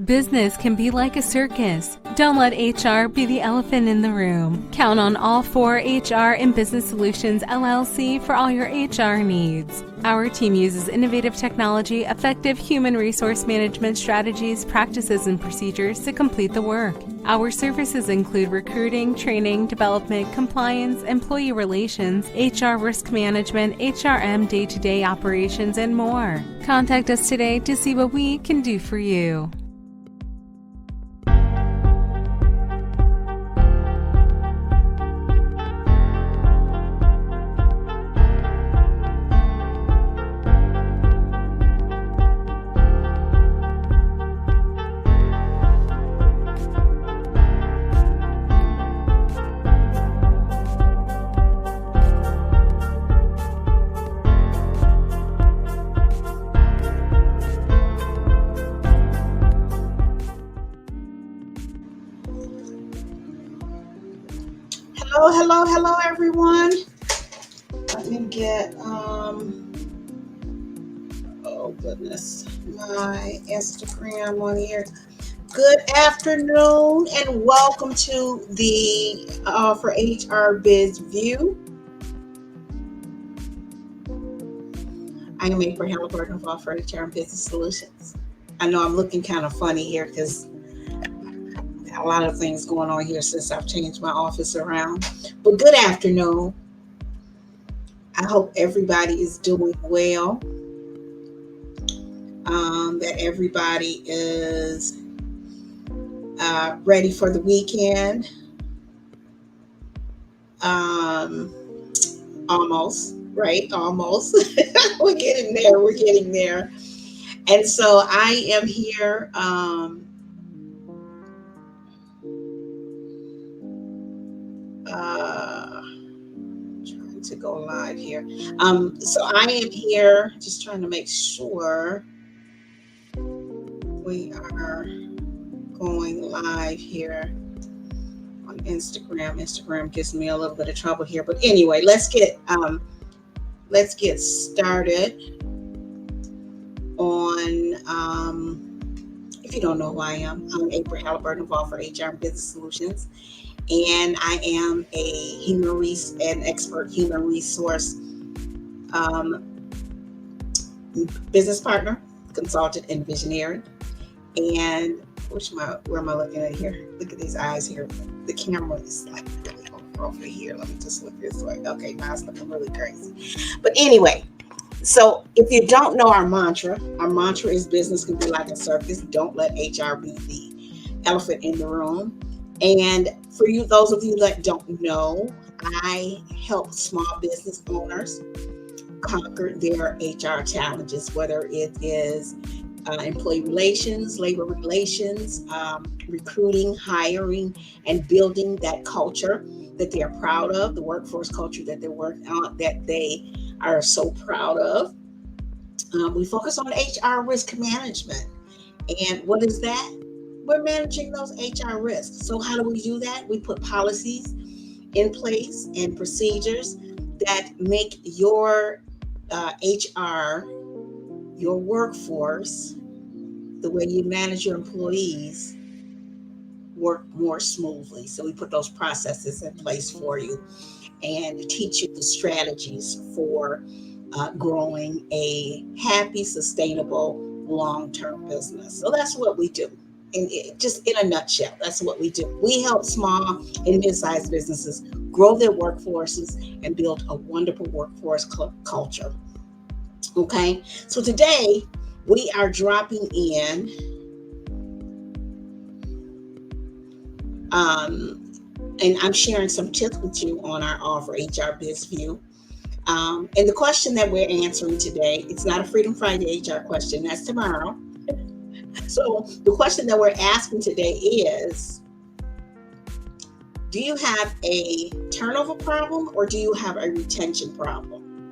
Business can be like a circus. Don't let HR be the elephant in the room. Count on ALL4HR and Business Solutions LLC for all your HR needs. Our team uses innovative technology, effective human resource management strategies, practices, and procedures to complete the work. Our services include recruiting, training, development, compliance, employee relations, HR risk management, HRM day-to-day operations, and more. Contact us today to see what we can do for you. Hello, everyone. Let me get, oh goodness, my Instagram on here. Good afternoon and welcome to the ALL4HRBIZ View. I am April Halliburton of ALL4HR and Business Solutions. I know I'm looking kind of funny here because a lot of things going on here since I've changed my office around. But good afternoon. I hope everybody is doing well. That everybody is ready for the weekend. Almost, right? Almost. We're getting there. And so I am here. Trying to go live here. So I am here just trying to make sure we are going live here on Instagram. Instagram gives me a little bit of trouble here, but anyway, let's get started on. If you don't know who I am, I'm April Halliburton of ALL4HR and Business Solutions. And I am an expert human resource business partner, consultant, and visionary. And where am I looking at here? Look at these eyes here. The camera is like really over here. Let me just look this way. Okay, now it's looking really crazy. But anyway, so if you don't know our mantra is business can be like a circus. Don't let HR be the elephant in the room. And for you, those of you that don't know, I help small business owners conquer their HR challenges, whether it is employee relations, labor relations, recruiting, hiring, and building that culture that they are proud of, the workforce culture that they're working on, that they are so proud of. We focus on HR risk management. And what is that? We're managing those HR risks. So how do we do that? We put policies in place and procedures that make your HR, your workforce, the way you manage your employees, work more smoothly. So we put those processes in place for you and teach you the strategies for growing a happy, sustainable, long-term business. So that's what we do. And just in a nutshell, that's what we do. We help small and mid-sized businesses grow their workforces and build a wonderful workforce culture. Okay, so today we are dropping in and I'm sharing some tips with you on our ALL4HRBIZ View. And the question that we're answering today, it's not a Freedom Friday HR question, that's tomorrow. So the question that we're asking today is, do you have a turnover problem or do you have a retention problem?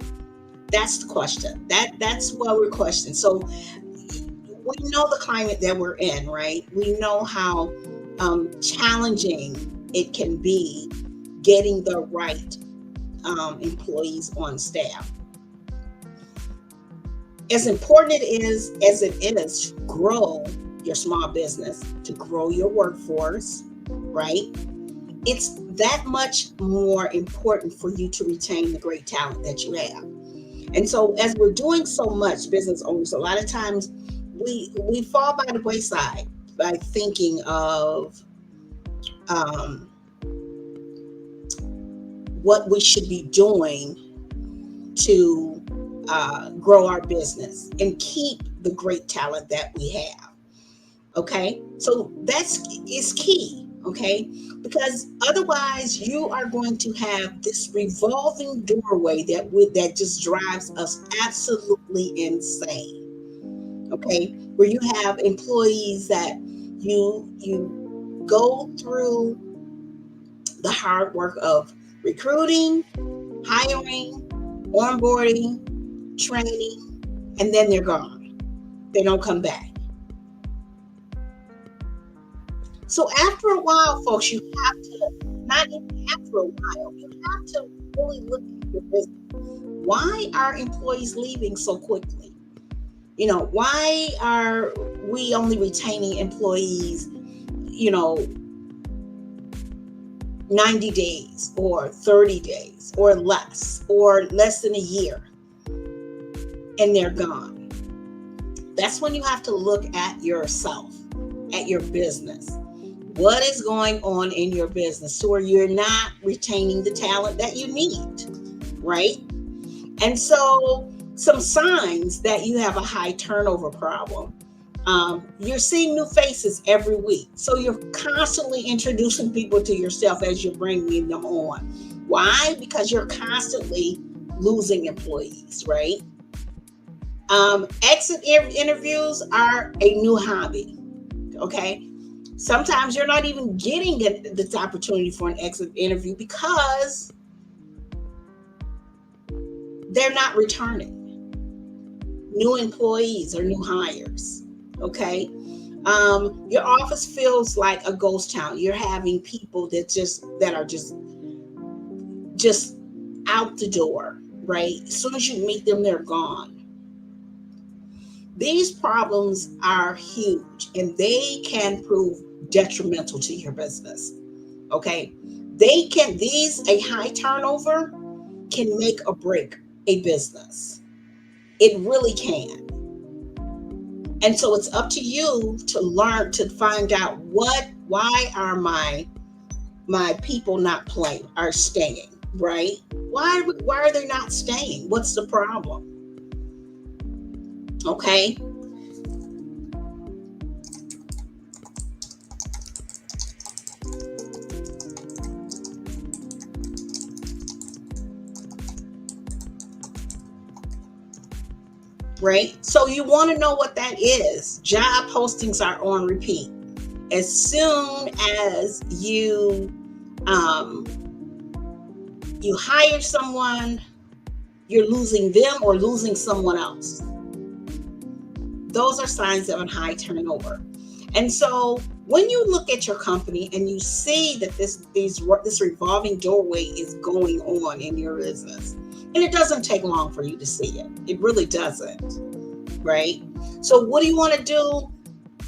That's the question. That's what we're questioning. So we know the climate that we're in, right? We know how challenging it can be getting the right employees on staff. As important as it is to grow your small business, to grow your workforce, right? It's that much more important for you to retain the great talent that you have. And so as we're doing so much, business owners, a lot of times we fall by the wayside by thinking of what we should be doing to grow our business and keep the great talent that we have. Okay, so is key. Okay, because otherwise you are going to have this revolving doorway that just drives us absolutely insane. Okay, where you have employees that you go through the hard work of recruiting, hiring, onboarding, training, and then they're gone. They don't come back. So after a while, folks, you have to, not even after a while, you have to really look at your business. Why are employees leaving so quickly? Why are we only retaining employees, 90 days or 30 days or less than a year, and they're gone? That's when you have to look at yourself, at your business. What is going on in your business so you're not retaining the talent that you need, right? And so some signs that you have a high turnover problem. You're seeing new faces every week. So you're constantly introducing people to yourself as you're bringing them on. Why? Because you're constantly losing employees, right? Exit interviews are a new hobby, okay? Sometimes you're not even getting this opportunity for an exit interview because they're not returning new employees or new hires. Okay. Your office feels like a ghost town. You're having people that are just out the door, right? As soon as you meet them, they're gone. These problems are huge and they can prove detrimental to your business. Okay. A high turnover can make or break a business. It really can. And so it's up to you to learn, to find out why are my people are staying, right? Why are they not staying? What's the problem? Okay. Right? So you want to know what that is. Job postings are on repeat. As soon as you hire someone, you're losing them or losing someone else. Those are signs of a high turnover. And so when you look at your company and you see that this revolving doorway is going on in your business, and it doesn't take long for you to see it. It really doesn't, right? So what do you want to do?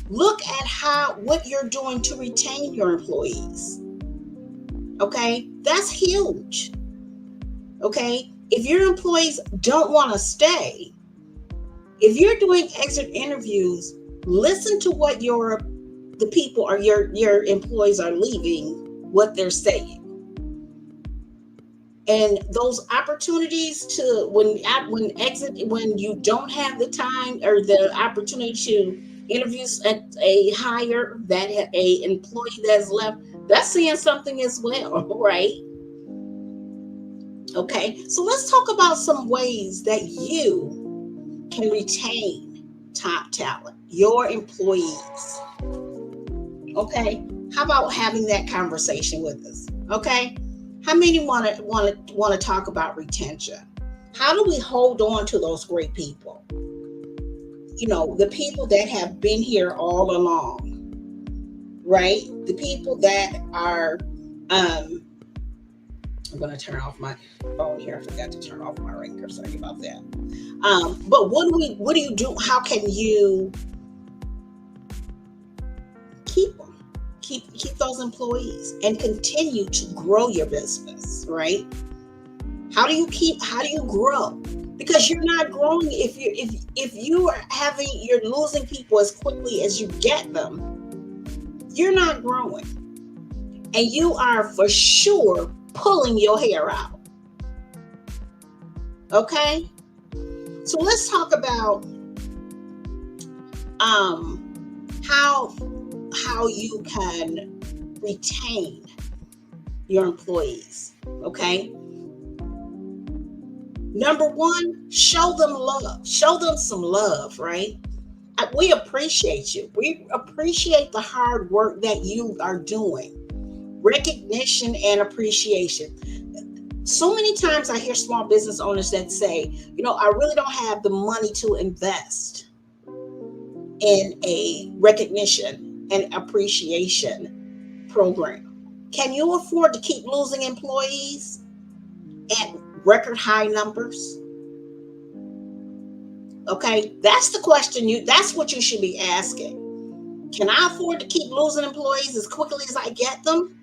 Look at what you're doing to retain your employees. Okay, that's huge. Okay, if your employees don't want to stay, if you're doing exit interviews, listen to what the people or your employees are leaving, what they're saying. And those opportunities to when you don't have the time or the opportunity to interview at a hire a employee that's left, that's saying something as well, right? Okay, so let's talk about some ways that you can retain top talent, your employees. Okay, how about having that conversation with us? Okay. How many want to talk about retention? How do we hold on to those great people? The people that have been here all along, right? The people that are, I'm going to turn off my phone here. I forgot to turn off my ringer. Sorry about that. But what do you do? How can you keep those employees and continue to grow your business, right? How do you grow? Because you're not growing if you're losing people as quickly as you get them, you're not growing. And you are for sure pulling your hair out. Okay? So let's talk about how you can retain your employees. Okay? Number one, show them love. Show them some love, right? We appreciate you. We appreciate the hard work that you are doing. Recognition and appreciation. So many times I hear small business owners that say, I really don't have the money to invest in a recognition and appreciation program. Can you afford to keep losing employees at record high numbers? Okay, that's the question that's what you should be asking. Can I afford to keep losing employees as quickly as I get them?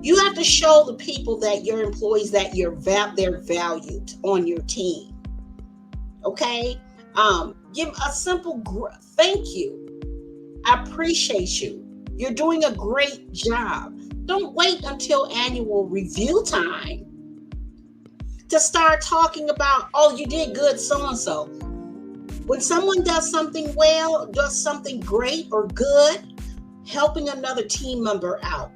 You have to show the people that your employees that they're valued on your team. Okay? Give a simple thank you. I appreciate you. You're doing a great job. Don't wait until annual review time to start talking about, oh, you did good, so-and-so. When someone does something well, does something great or good, helping another team member out,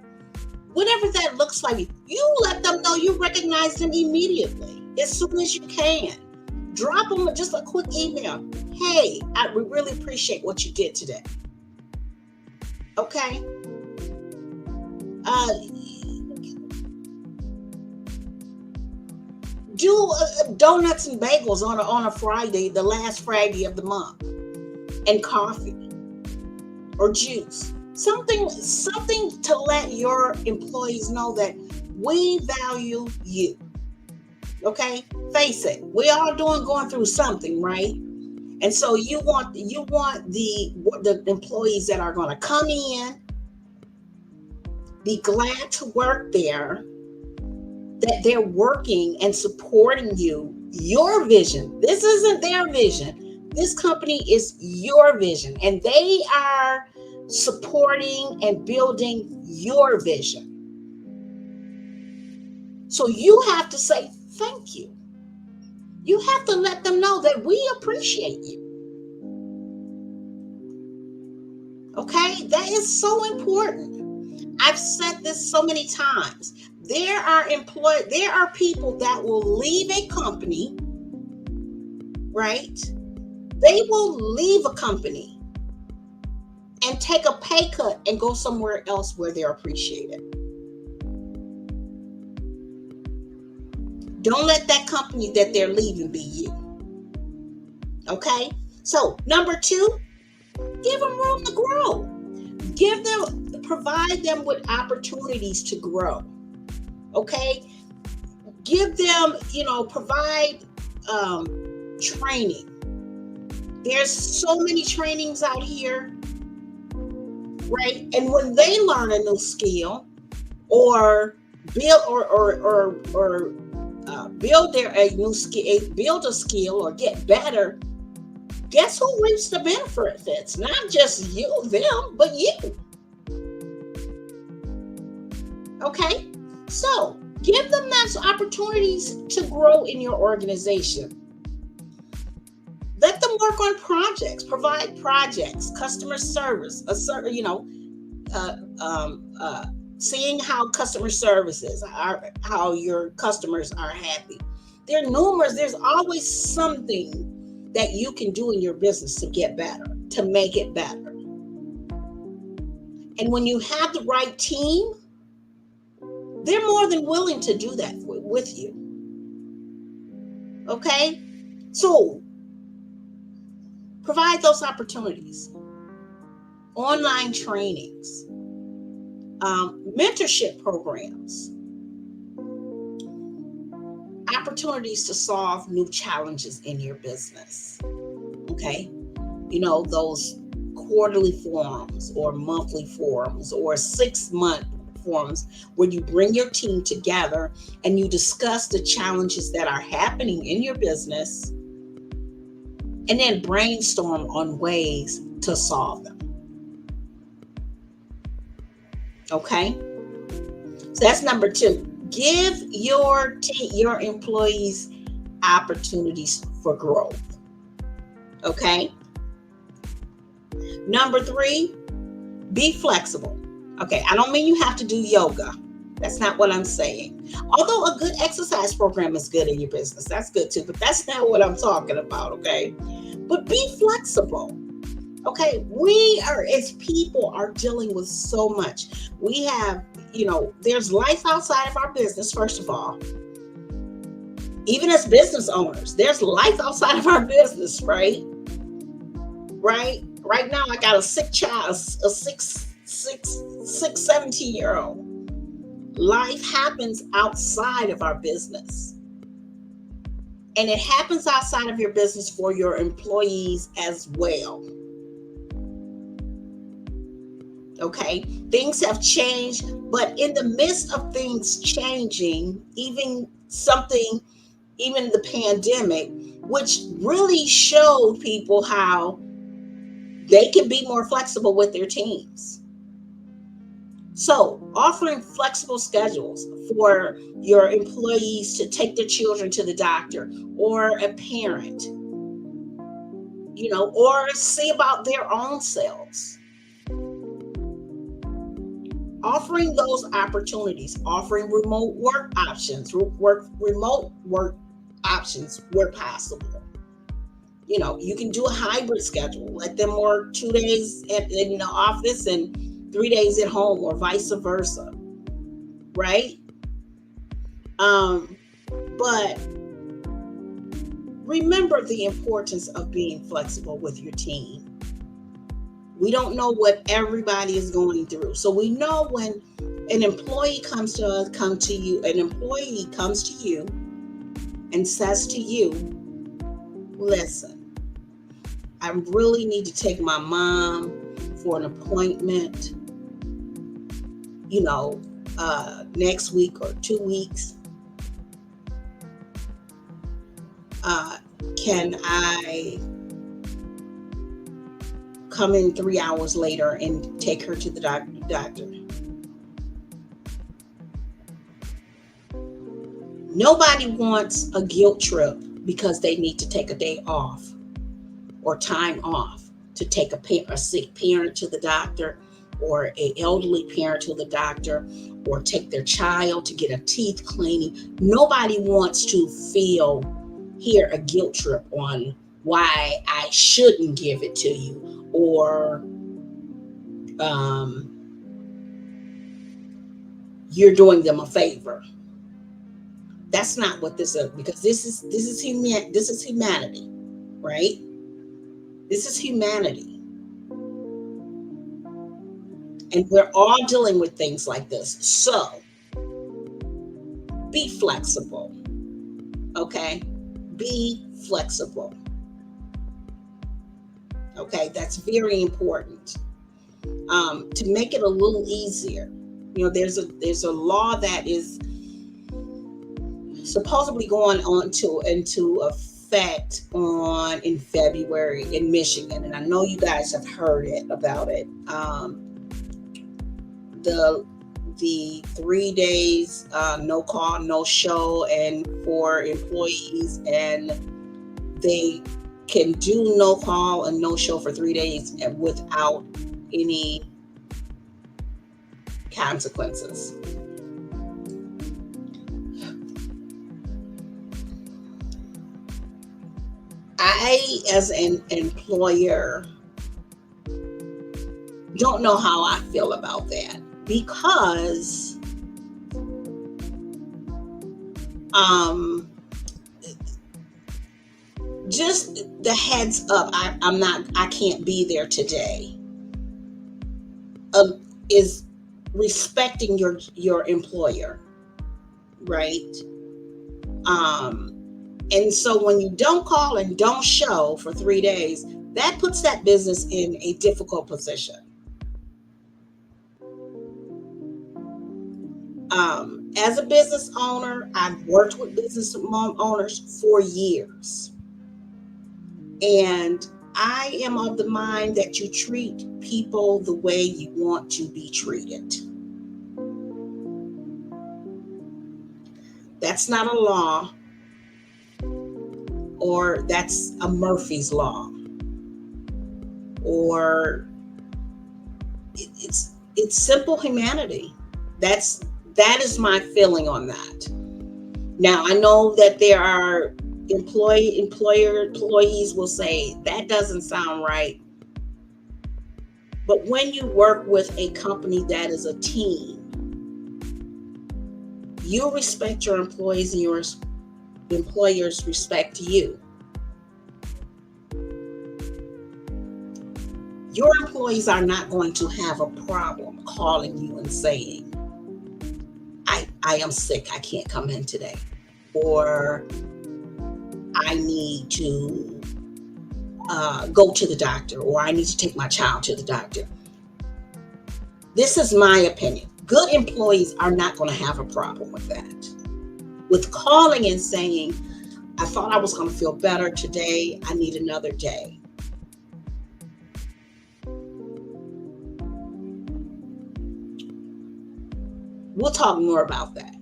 whatever that looks like, you let them know, you recognize them immediately, as soon as you can. Drop them just a quick email. Hey, we really appreciate what you did today. Okay? Do donuts and bagels on a Friday, the last Friday of the month, and coffee or juice. Something to let your employees know that we value you. Okay? Face it. We all going through something, right? And so you want the employees that are going to come in, be glad to work there, that they're working and supporting your vision. This isn't their vision. This company is your vision, and they are supporting and building your vision. So you have to say thank you. You have to let them know that we appreciate you. Okay? That is so important. I've said this so many times. There are people that will leave a company, right? They will leave a company and take a pay cut and go somewhere else where they're appreciated. Don't let that company that they're leaving be you. Okay? So, number 2, give them room to grow. Provide them with opportunities to grow. Okay? Give them, provide training. There's so many trainings out here, right? And when they learn a new skill or build build a skill or get better, guess who reaps the benefits? Not just them, but you. Okay? So, give them those opportunities to grow in your organization. Let them work on projects, provide projects, customer service, seeing how customer services are, how your customers are happy. There are numerous, there's always something that you can do in your business to get better, to make it better. And when you have the right team, they're more than willing to do that with you. Okay? So, provide those opportunities. Online trainings, mentorship programs, opportunities to solve new challenges in your business. Okay? Those quarterly forums or monthly forums or 6-month forums where you bring your team together and you discuss the challenges that are happening in your business and then brainstorm on ways to solve them. Okay? So that's number 2. Give your team, your employees, opportunities for growth. Okay? Number 3, be flexible. Okay, I don't mean you have to do yoga. That's not what I'm saying. Although a good exercise program is good in your business, that's good too, but that's not what I'm talking about, okay? But be flexible. Okay, we are, as people, are dealing with so much. We have, there's life outside of our business, first of all. Even as business owners, there's life outside of our business, right? Right? Right now, I got a sick child, a 17-year-old. Life happens outside of our business. And it happens outside of your business for your employees as well. Okay, things have changed, but in the midst of things changing, even the pandemic, which really showed people how they can be more flexible with their teams. So offering flexible schedules for your employees to take their children to the doctor, or a parent, or see about their own selves. Offering those opportunities, offering remote work options, remote work options where possible. You can do a hybrid schedule. Let them work 2 days in the office and 3 days at home, or vice versa, right? But remember the importance of being flexible with your team. We don't know what everybody is going through. So we know when an employee comes to you and says to you, listen, I really need to take my mom for an appointment, next week or 2 weeks. Can I come in 3 hours later and take her to the doctor? Nobody wants a guilt trip because they need to take a day off or time off to take a sick parent to the doctor, or an elderly parent to the doctor, or take their child to get a teeth cleaning. Nobody wants to hear a guilt trip on why I shouldn't give it to you, or you're doing them a favor. That's not what this is, because this is humanity, right? This is humanity. And we're all dealing with things like this. So be flexible. Okay? Be flexible. Okay, that's very important. To make it a little easier, there's a law that is supposedly going into effect in February in Michigan, and I know you guys have heard about it. The 3 days no call, no show, and for employees, and they can do no call and no show for 3 days and without any consequences. I, as an employer, don't know how I feel about that, because just the heads up, I can't be there today, is respecting your employer, right? And so when you don't call and don't show for 3 days, that puts that business in a difficult position. As a business owner, I've worked with business owners for years. And I am of the mind that you treat people the way you want to be treated. That's not a law, or that's a Murphy's Law, or it's simple humanity. That is my feeling on that. Now, I know that there are employees will say that doesn't sound right. But when you work with a company that is a team, you respect your employees and your employers respect you. Your employees are not going to have a problem calling you and saying, I am sick, I can't come in today. Or I need to go to the doctor, or I need to take my child to the doctor. This is my opinion. Good employees are not going to have a problem with that. With calling and saying, I thought I was going to feel better today, I need another day. We'll talk more about that,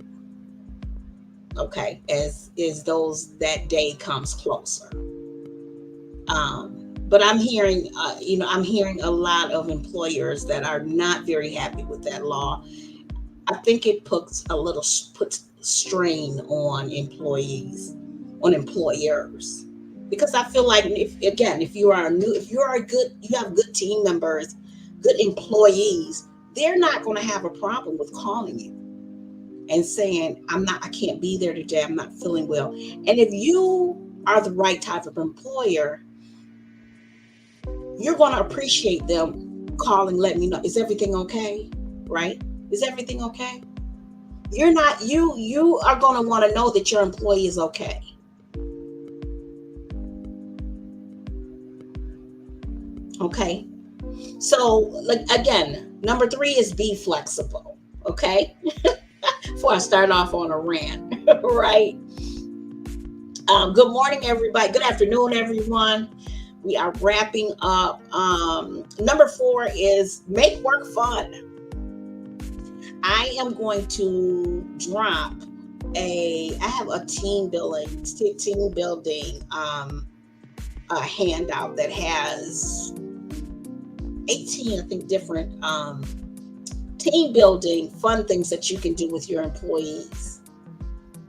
okay, as that day comes closer. But I'm hearing, I'm hearing a lot of employers that are not very happy with that law. I think it puts strain on employers, because I feel like if you have good team members, good employees, they're not going to have a problem with calling you and saying, I can't be there today, I'm not feeling well. And if you are the right type of employer, you're going to appreciate them calling, let me know, is everything okay? Right? Is everything okay? You are going to want to know that your employee is okay. Okay. So again, number 3 is be flexible. Okay. Before I start off on a rant, right? Good morning, everybody. Good afternoon, everyone. We are wrapping up. Number 4 is make work fun. I am going to drop I have a team building handout that has 18, I think, different team building fun things that you can do with your employees.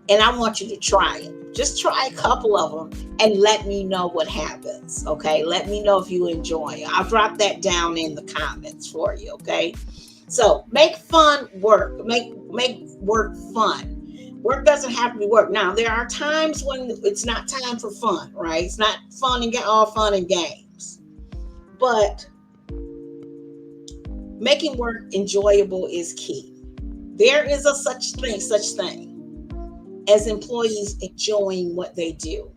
And I want you to try it. Just try a couple of them and let me know what happens. Okay. Let me know if you enjoy it. I'll drop that down in the comments for you. Okay. So make fun work. Make work fun. Work doesn't have to be work. Now, there are times when it's not time for fun, right? It's not fun and all fun and games. But making work enjoyable is key. There is a such thing as employees enjoying what they do.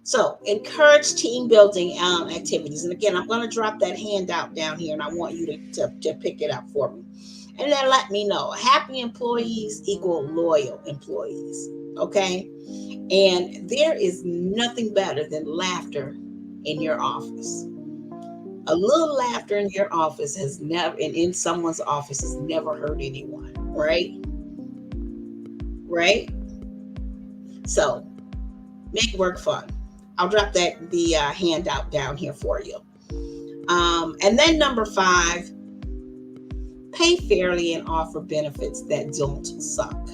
So encourage team building activities. And again, I'm going to drop that handout down here, and I want you to pick it up for me. And then let me know. Happy employees equal loyal employees. Okay? And there is nothing better than laughter in your office. A little laughter in your office in someone's office has never hurt anyone, right? Right? So make work fun. I'll drop the handout down here for you. And then number 5, pay fairly and offer benefits that don't suck.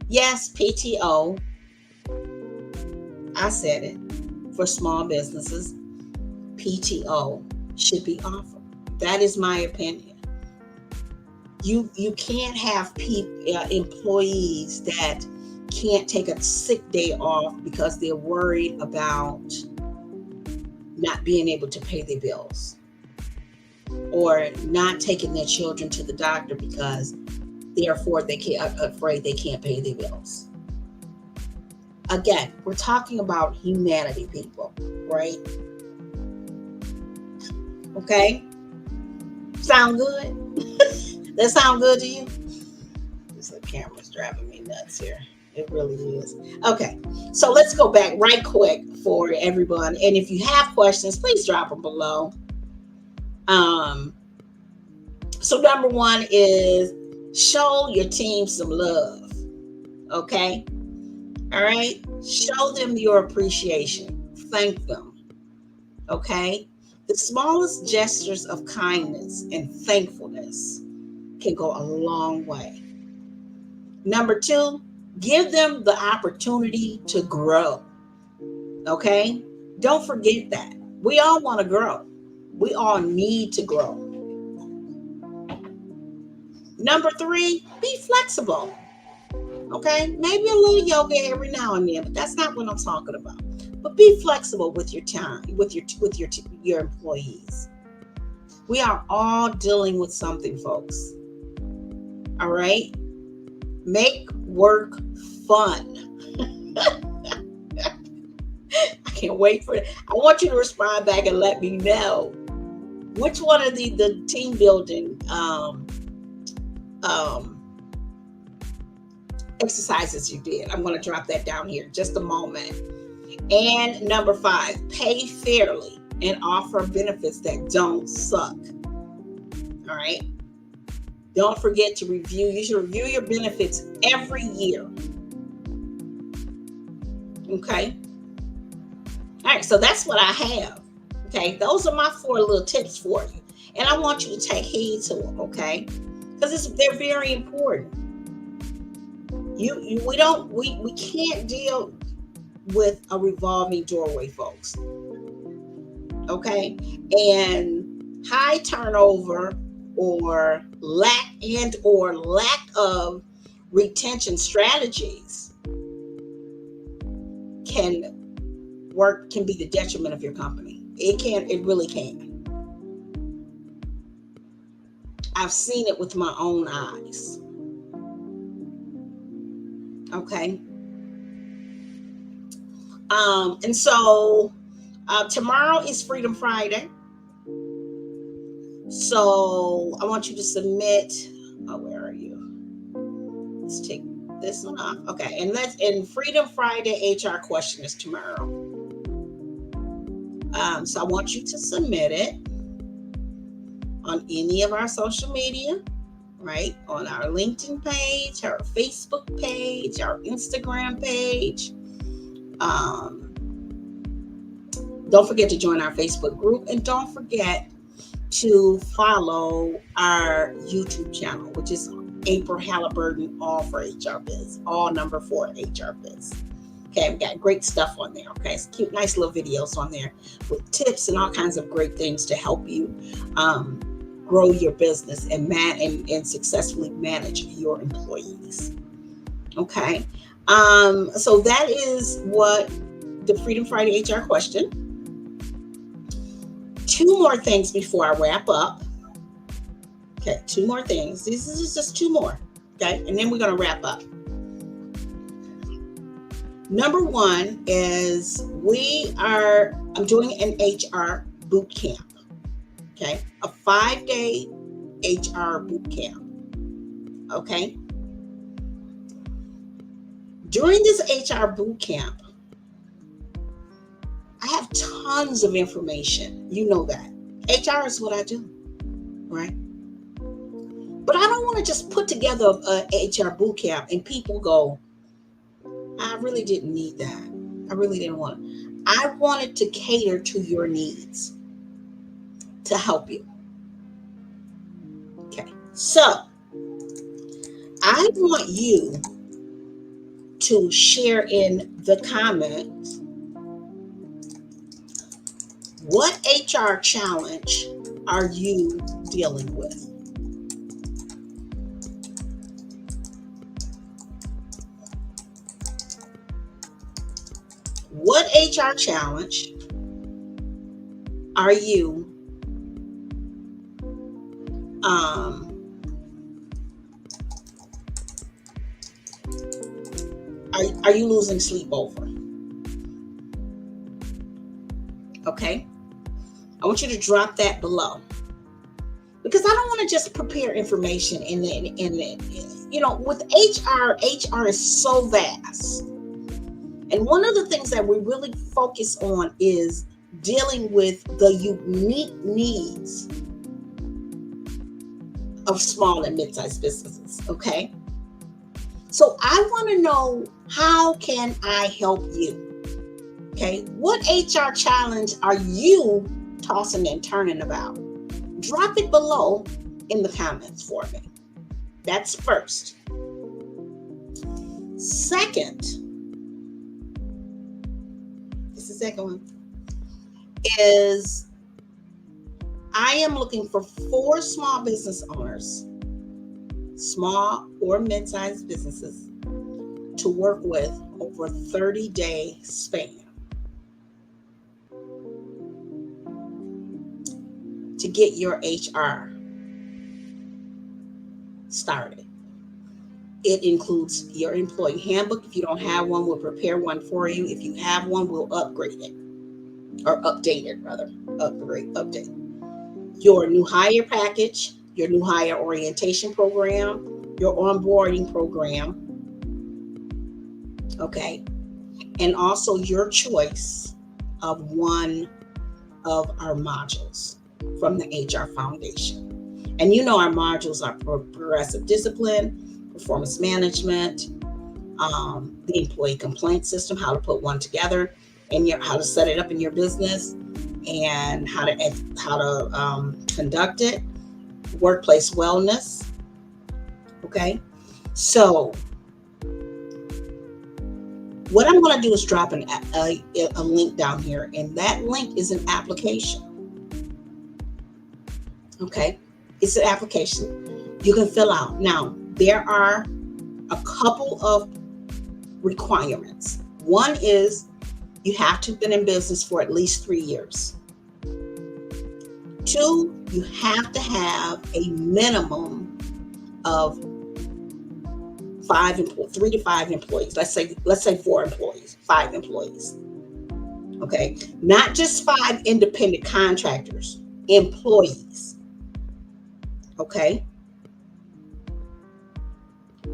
Yes, PTO. I said it. For small businesses, PTO should be offered. That is my opinion. You can't have employees that can't take a sick day off because they're worried about not being able to pay their bills, or not taking their children to the doctor because they're afraid they can't pay their bills. Again, we're talking about humanity, people, right? Okay? Sound good? That sound good to you? This camera's driving me nuts here. It really is. Okay, so let's go back right quick for everyone. And if you have questions, please drop them below. So number one is show your team some love. Okay? All right? Show them your appreciation. Thank them. Okay? The smallest gestures of kindness and thankfulness can go a long way. Number two, give them the opportunity to grow. Okay? Don't forget that. We all want to grow. We all need to grow. Number three, be flexible. Okay? Maybe a little yoga every now and then, but that's not what I'm talking about. But be flexible with your time, with your employees. We are all dealing with something, folks. All right? Make work fun. I can't wait for it. I want you to respond back and let me know which one of the team building exercises you did. I'm going to drop that down here in just a moment. And number five, pay fairly and offer benefits that don't suck. All right. Don't forget to review. You should review your benefits every year. Okay. All right. So that's what I have. Okay. Those are my 4 little tips for you. And I want you to take heed to them. Okay. Because they're very important. We can't deal with a revolving doorway, folks. Okay. And high turnover or lack of retention strategies can be the detriment of your company. It really can. I've seen it with my own eyes. Okay. And so tomorrow is Freedom Friday. So I want you to submit. Oh, where are you? Let's take this one off. Okay, and Freedom Friday HR question is tomorrow. So I want you to submit it on any of our social media, right? On our LinkedIn page, our Facebook page, our Instagram page. Don't forget to join our Facebook group, and don't forget to follow our YouTube channel, which is April Halliburton, ALL4HRBIZ, all number 4 HRBIZ. Okay, we got great stuff on there. Okay, it's cute, nice little videos on there with tips and all kinds of great things to help you grow your business and successfully manage your employees. Okay, so that is what the Freedom Friday HR question. 2 more things before I wrap up. Okay, 2 more things. This is just 2 more. Okay, and then we're going to wrap up. Number 1 is I'm doing an HR boot camp. Okay, a 5-day HR boot camp. Okay. During this HR boot camp, I have tons of information. You know that. HR is what I do, right? But I don't want to just put together a HR boot camp and people go, I really didn't need that. I really didn't want it. I wanted to cater to your needs to help you. Okay, so I want you to share in the comments what HR challenge are you dealing with? What HR challenge are you are you losing sleep over? Okay. I want you to drop that below, because I don't want to just prepare information and with HR is so vast. And one of the things that we really focus on is dealing with the unique needs of small and mid-sized businesses, okay? So I want to know, how can I help you? Okay, what HR challenge are you tossing and turning about? Drop it below in the comments for me. That's first. Second, this is the second one, is I am looking for 4 small business owners, small or mid-sized businesses, to work with over a 30-day span to get your HR started. It includes your employee handbook. If you don't have one, we'll prepare one for you. If you have one, we'll upgrade it, or update it rather. Update. Your new hire package, your new hire orientation program, your onboarding program, okay? And also your choice of one of our modules from the HR Foundation. And our modules are progressive discipline, performance management, the employee complaint system, how to put one together, and how to set it up in your business, and how to conduct it, workplace wellness. Okay, so what I'm going to do is drop a link down here, and that link is an application. Okay, it's an application you can fill out. Now, there are a couple of requirements. One is you have to have been in business for at least 3 years. 2, you have to have a minimum of 3 to 5 employees. Let's say 4 employees, 5 employees. Okay, not just 5 independent contractors, employees. Okay,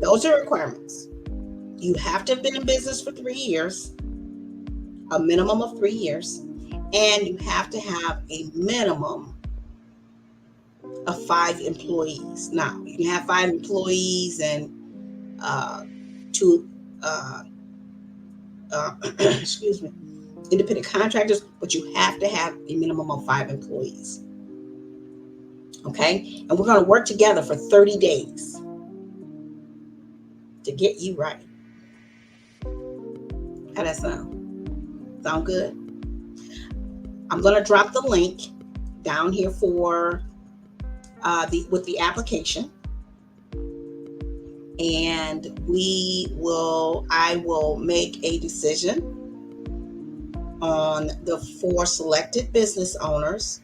those are requirements. You have to have been in business for 3 years, a minimum of 3 years, and you have to have a minimum of 5 employees. Now, you can have 5 employees and 2 excuse me, independent contractors, but you have to have a minimum of 5 employees. Okay, and we're going to work together for 30 days to get you right. How that sound? Sound good? I'm going to drop the link down here for with the application, and I will make a decision on the 4 selected business owners.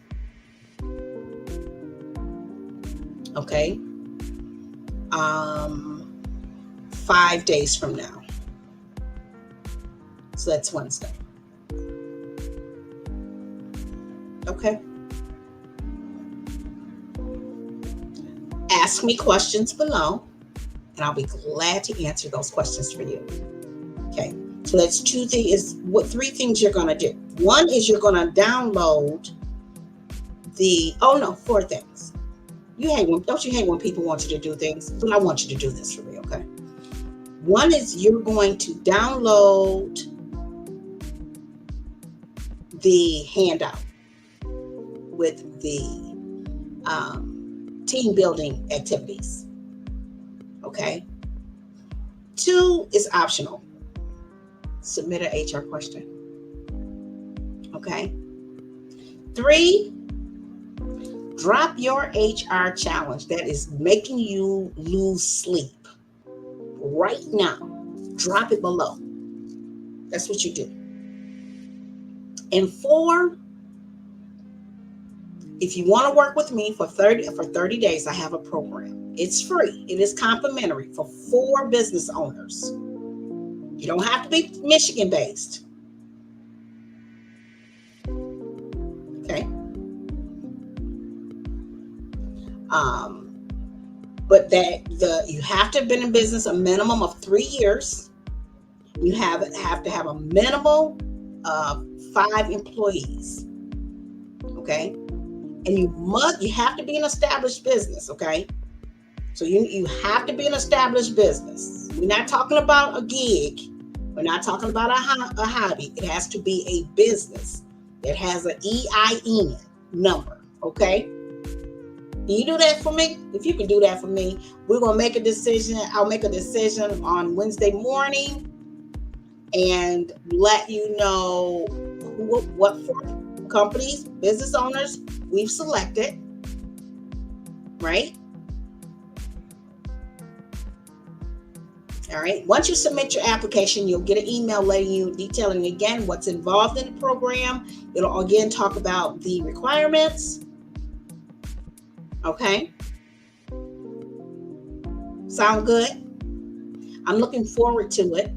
Okay, 5 days from now. So that's Wednesday. Okay. Ask me questions below, and I'll be glad to answer those questions for you. Okay. So that's 3 things you're going to do. One is you're going to download 4 things. Don't you hate when people want you to do things? But I want you to do this for me, okay? One is you're going to download the handout with the team building activities. Okay. 2 is optional. Submit an HR question. Okay. 3, drop your HR challenge that is making you lose sleep right now. Drop it below. That's what you do. And 4, if you want to work with me for 30 days, I have a program. It's free. It is complimentary for 4 business owners. You don't have to be Michigan based. Okay. you have to have been in business a minimum of 3 years. You have to have a minimum of 5 employees. Okay, and you have to be an established business. Okay, so you have to be an established business. We're not talking about a gig. We're not talking about a hobby. It has to be a business that has an EIN number. Okay, can you do that for me? If you can do that for me, we're gonna make a decision. I'll make a decision on Wednesday morning and let you know what 4 companies, business owners we've selected, right? All right. Once you submit your application, you'll get an email letting you detailing again what's involved in the program. It'll again talk about the requirements. Okay. Sound good? I'm looking forward to it.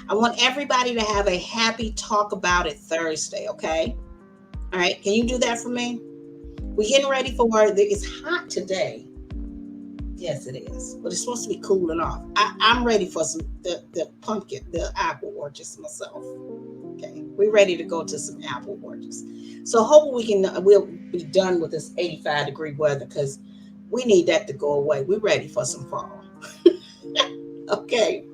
I want everybody to have a happy talk about it Thursday. Okay. All right. Can you do that for me? We're getting ready for it's hot today. Yes, it is. But it's supposed to be cooling off. I'm ready for the apple orchards myself. Okay. We're ready to go to some apple orchards. So hopefully we'll be done with this 85-degree weather because we need that to go away. We're ready for some fall. Okay.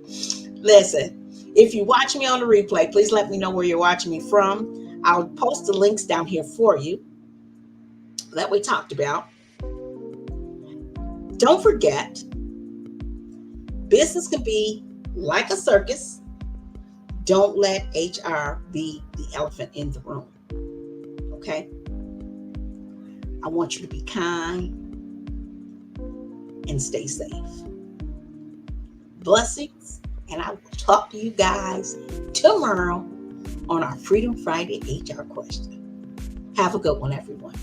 Listen, if you watch me on the replay, please let me know where you're watching me from. I'll post the links down here for you that we talked about. Don't forget, business can be like a circus. Don't let HR be the elephant in the room. Okay? I want you to be kind and stay safe. Blessings, and I will talk to you guys tomorrow on our Freedom Friday HR question. Have a good one, everyone.